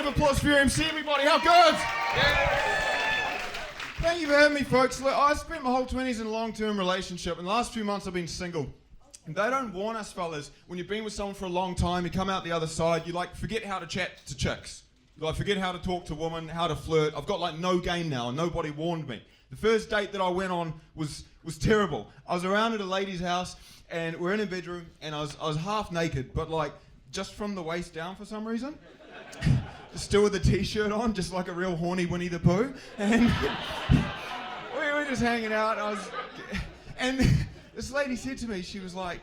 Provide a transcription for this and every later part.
of applause for your MC, everybody. How good? Yeah. Thank you for having me, folks. Look, I spent my whole 20s in a long-term relationship. In the last few months, I've been single. And they don't warn us, fellas, when you've been with someone for a long time, you come out the other side, you like forget how to chat to chicks. You like forget how to talk to women, how to flirt. I've got like no game now, and nobody warned me. The first date that I went on was terrible. I was around at a lady's house, and we're in a bedroom, and I was half naked, but like just from the waist down for some reason. Still with a t-shirt on, just like a real horny Winnie the Pooh. And we were just hanging out, and this lady said to me, she was like,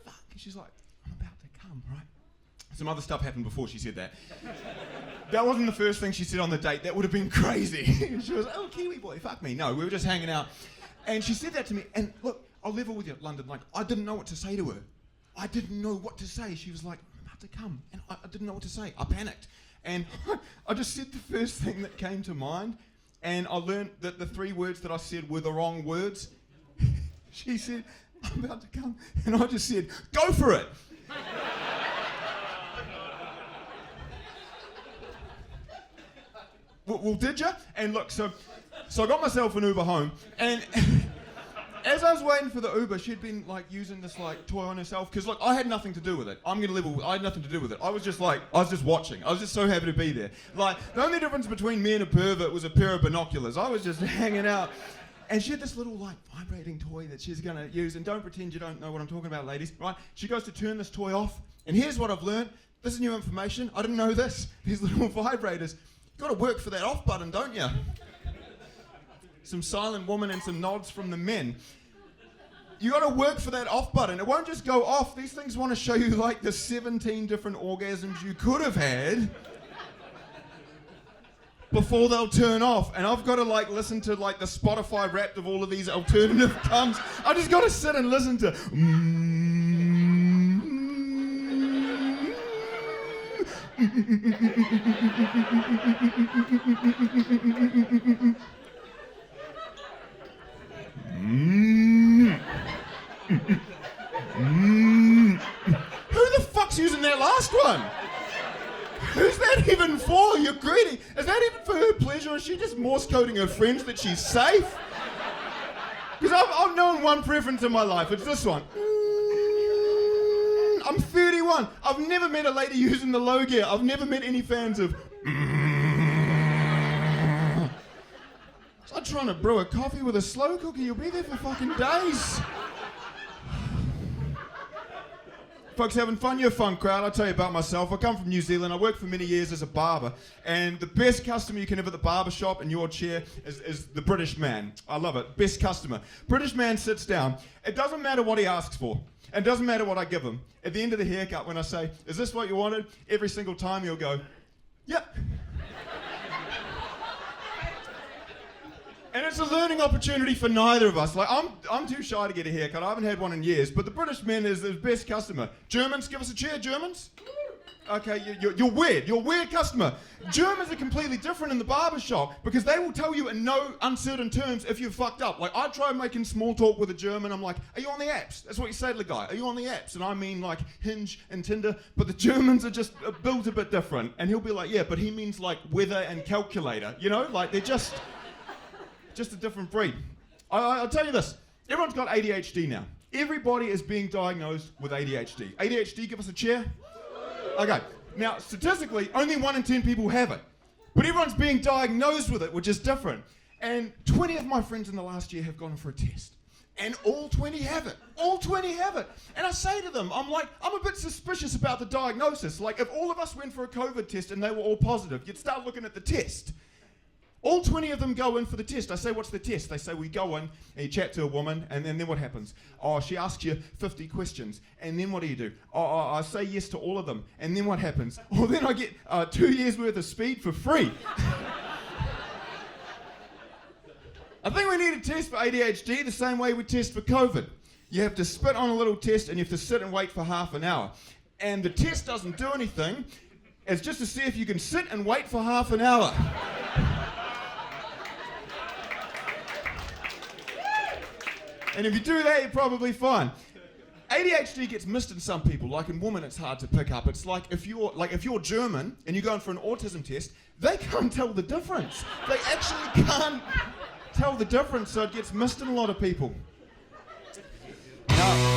fuck, she's like, I'm about to come, right? Some other stuff happened before she said that. That wasn't the first thing she said on the date. That would have been crazy. She was like, oh, Kiwi boy, fuck me. No, we were just hanging out. And she said that to me, and look, I'll level with you, London, like, I didn't know what to say to her. I didn't know what to say. She was like, I'm about to come. And I didn't know what to say. I panicked. And I just said the first thing that came to mind, and I learned that the 3 words that I said were the wrong words. She said, I'm about to come. And I just said, go for it. Well, did you? And look, so I got myself an Uber home, and as I was waiting for the Uber, she'd been like using this like toy on herself, because look, I had nothing to do with it. I'm gonna level. I had nothing to do with it. I was just watching. I was just so happy to be there. Like, the only difference between me and a pervert was a pair of binoculars. I was just hanging out, and she had this little like vibrating toy that she's gonna use. And don't pretend you don't know what I'm talking about, ladies. Right? She goes to turn this toy off, and here's what I've learned. This is new information. I didn't know this. These little vibrators. You gotta work for that off button, don't you? Some silent woman and some nods from the men. You gotta work for that off button. It won't just go off. These things want to show you like the 17 different orgasms you could have had before they'll turn off. And I've got to like listen to like the Spotify Wrapped of all of these alternative comes. I just gotta sit and listen to Who the fuck's using that last one? Who's that even for? You're greedy. Is that even for her pleasure, or is she just Morse coding her friends that she's safe? Because I've known one preference in my life. It's this one. I'm 31. I've never met a lady using the low gear. I've never met any fans of It's like trying to brew a coffee with a slow cooker. You'll be there for fucking days. Folks having fun? You're a fun crowd. I'll tell you about myself. I come from New Zealand. I worked for many years as a barber. And the best customer you can have at the barber shop in your chair is the British man. I love it. Best customer. British man sits down. It doesn't matter what he asks for. It doesn't matter what I give him. At the end of the haircut, when I say, is this what you wanted? Every single time he'll go, yep. And it's a learning opportunity for neither of us. Like, I'm too shy to get a haircut. I haven't had one in years. But the British man is the best customer. Germans, give us a cheer, Germans. Okay, you're weird. You're a weird customer. Germans are completely different in the barber shop because they will tell you in no uncertain terms if you've fucked up. Like, I try making small talk with a German. I'm like, are you on the apps? That's what you say to the guy. Are you on the apps? And I mean like Hinge and Tinder. But the Germans are just built a bit different. And he'll be like, yeah, but he means like weather and calculator. You know, like they're just a different breed. I'll tell you this. Everyone's got ADHD now. Everybody is being diagnosed with ADHD. ADHD, give us a cheer. Okay, now statistically, only 1 in 10 people have it. But everyone's being diagnosed with it, which is different. And 20 of my friends in the last year have gone for a test. And all 20 have it. All 20 have it. And I say to them, I'm a bit suspicious about the diagnosis. Like, if all of us went for a COVID test and they were all positive, you'd start looking at the test. All 20 of them go in for the test. I say, what's the test? They say, we go in and you chat to a woman, and then what happens? Oh, she asks you 50 questions, and then what do? Oh, I say yes to all of them, and then what happens? Oh, then I get 2 years worth of speed for free. I think we need a test for ADHD the same way we test for COVID. You have to spit on a little test, and you have to sit and wait for half an hour. And the test doesn't do anything. It's just to see if you can sit and wait for half an hour. And if you do that, you're probably fine. ADHD gets missed in some people. Like in women, it's hard to pick up. It's like if you're German and you're going for an autism test, they can't tell the difference. They actually can't tell the difference, so it gets missed in a lot of people. Now,